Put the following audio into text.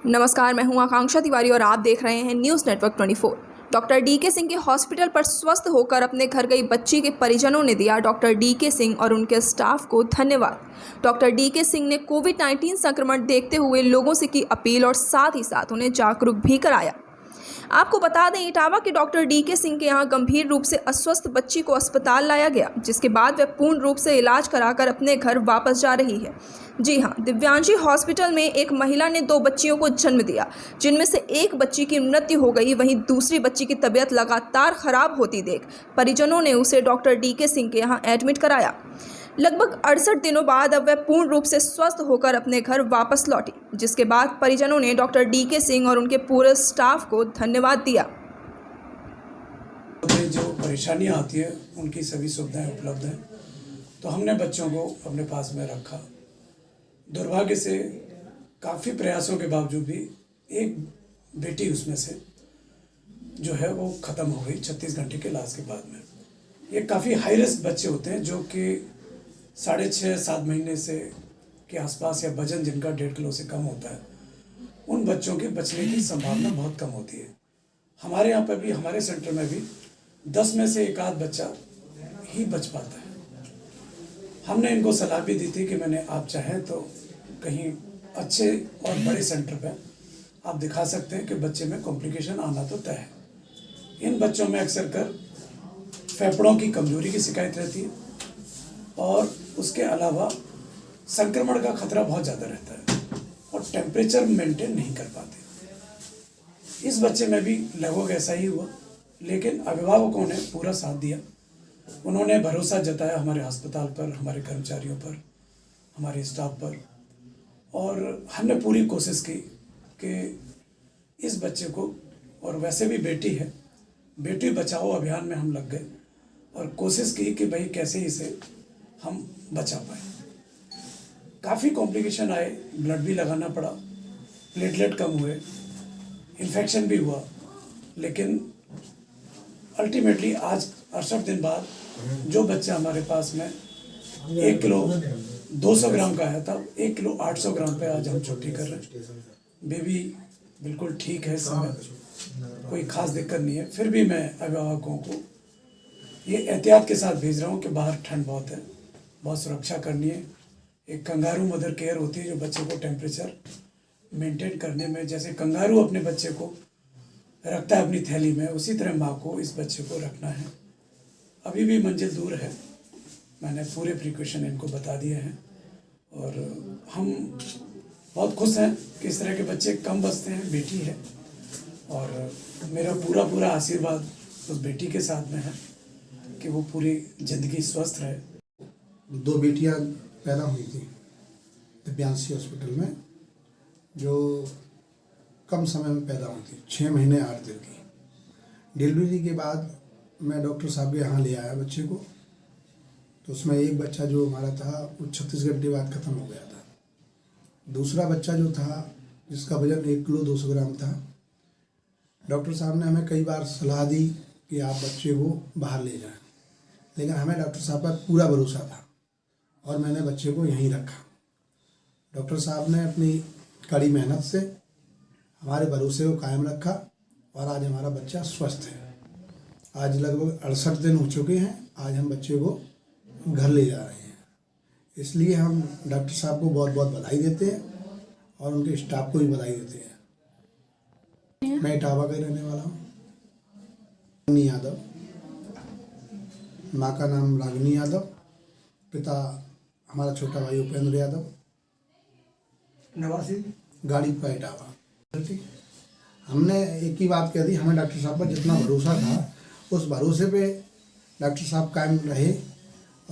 नमस्कार, मैं हूं आकांक्षा तिवारी और आप देख रहे हैं news network 24। Doctor DK Singh के हॉस्पिटल पर स्वस्थ होकर अपने घर गई बच्ची के परिजनों ने दिया डॉक्टर डीके सिंह और उनके स्टाफ को धन्यवाद। डॉक्टर डीके सिंह ने कोविड-19 संक्रमण देखते हुए लोगों से की अपील और साथ ही साथ उन्हें जागरूक भी कराया। आपको बता दें, इटावा के डॉक्टर डीके सिंह के यहाँ गंभीर रूप से अस्वस्थ बच्ची को अस्पताल लाया गया, जिसके बाद वह पूर्ण रूप से इलाज कराकर अपने घर वापस जा रही है। जी हां, दिव्यांशी हॉस्पिटल में एक महिला ने 2 बच्चियों को जन्म दिया, जिनमें से एक बच्ची की मृत्यु हो गई। वहीं दूसरी बच्ची की तबीयत लगातार खराब होती देख परिजनों ने उसे डॉक्टर डीके सिंह के यहाँ एडमिट कराया। लगभग 68 दिनों बाद अब वह पूर्ण रूप से स्वस्थ होकर अपने घर वापस लौटी, जिसके बाद परिजनों ने डॉक्टर डीके सिंह और उनके पूरे स्टाफ को धन्यवाद दिया। जो परेशानियां आती है उनकी सभी सुविधाएं उपलब्ध हैं, तो हमने बच्चों को अपने पास में रखा। दुर्भाग्य से काफ़ी प्रयासों के बावजूद भी एक बेटी उसमें से जो है वो ख़त्म हो गई 36 घंटे के इलाज के बाद में। ये काफ़ी हाई रिस्क बच्चे होते हैं जो कि 6.5-7 महीने से के आसपास या वजन जिनका 1.5 किलो से कम होता है, उन बच्चों के बचने की संभावना बहुत कम होती है। हमारे यहाँ पर भी, हमारे सेंटर में भी 10 में से एक आध बच्चा ही बच पाता है। हमने इनको सलाह भी दी थी कि आप चाहें तो कहीं अच्छे और बड़े सेंटर पे आप दिखा सकते हैं कि बच्चे में कॉम्प्लिकेशन आना तो तय है। इन बच्चों में अक्सर कर फेफड़ों की कमजोरी की शिकायत रहती है और उसके अलावा संक्रमण का खतरा बहुत ज़्यादा रहता है और टेम्परेचर मेंटेन नहीं कर पाते। इस बच्चे में भी लगभग ऐसा ही हुआ, लेकिन अभिभावकों ने पूरा साथ दिया। उन्होंने भरोसा जताया हमारे अस्पताल पर, हमारे कर्मचारियों पर, हमारे स्टाफ पर, और हमने पूरी कोशिश की कि इस बच्चे को, और वैसे भी बेटी है, बेटी बचाओ अभियान में हम लग गए और कोशिश की कि भाई कैसे इसे हम बचा पाए। काफ़ी कॉम्प्लिकेशन आए, ब्लड भी लगाना पड़ा, प्लेटलेट कम हुए, इन्फेक्शन भी हुआ, लेकिन अल्टीमेटली आज 68 दिन बाद जो बच्चा हमारे पास में 1 किलो 200 ग्राम का आया था, 1 किलो 800 ग्राम पे आज हम छुट्टी कर रहे हैं। बेबी बिल्कुल ठीक है, इस समय कोई खास दिक्कत नहीं है। फिर भी मैं अभिभावकों को ये एहतियात के साथ भेज रहा हूँ कि बाहर ठंड बहुत है, बहुत सुरक्षा करनी है। एक कंगारू मदर केयर होती है जो बच्चे को टेम्परेचर मेंटेन करने में, जैसे कंगारू अपने बच्चे को रखता है अपनी थैली में, उसी तरह माँ को इस बच्चे को रखना है। अभी भी मंजिल दूर है, मैंने पूरे प्रिकॉशन इनको बता दिए हैं और हम बहुत खुश हैं कि इस तरह के बच्चे कम बचते हैं। बेटी है और मेरा पूरा आशीर्वाद उस बेटी के साथ में है कि वो पूरी ज़िंदगी स्वस्थ रहे। 2 बेटियां पैदा हुई थी दिव्यांशी हॉस्पिटल में, जो कम समय में पैदा हुई थी, 6 महीने 8 दिन की। डिलीवरी के बाद मैं डॉक्टर साहब के यहाँ ले आया बच्चे को, तो उसमें एक बच्चा जो हमारा था वो 36 घंटे बाद ख़त्म हो गया था। दूसरा बच्चा जो था जिसका वजन 1 किलो 200 ग्राम था, डॉक्टर साहब ने हमें कई बार सलाह दी कि आप बच्चे को बाहर ले जाएं, लेकिन हमें डॉक्टर साहब पर पूरा भरोसा था और मैंने बच्चे को यहीं रखा। डॉक्टर साहब ने अपनी कड़ी मेहनत से हमारे भरोसे को कायम रखा और आज हमारा बच्चा स्वस्थ है। आज लगभग 68 दिन हो चुके हैं। आज हम बच्चे को घर ले जा रहे हैं, इसलिए हम डॉक्टर साहब को बहुत बहुत बधाई देते हैं और उनके स्टाफ को भी बधाई देते हैं। मैं इटावा का रहने वाला हूँ, रागिनी यादव। माँ का नाम रागिनी यादव, पिता हमारा छोटा भाई उपेंद्र यादव, नवासी गाड़ी पर इटावा। हमने एक ही बात कह दी, हमें डॉक्टर साहब पर जितना भरोसा था उस भरोसे पे डॉक्टर साहब कायम रहे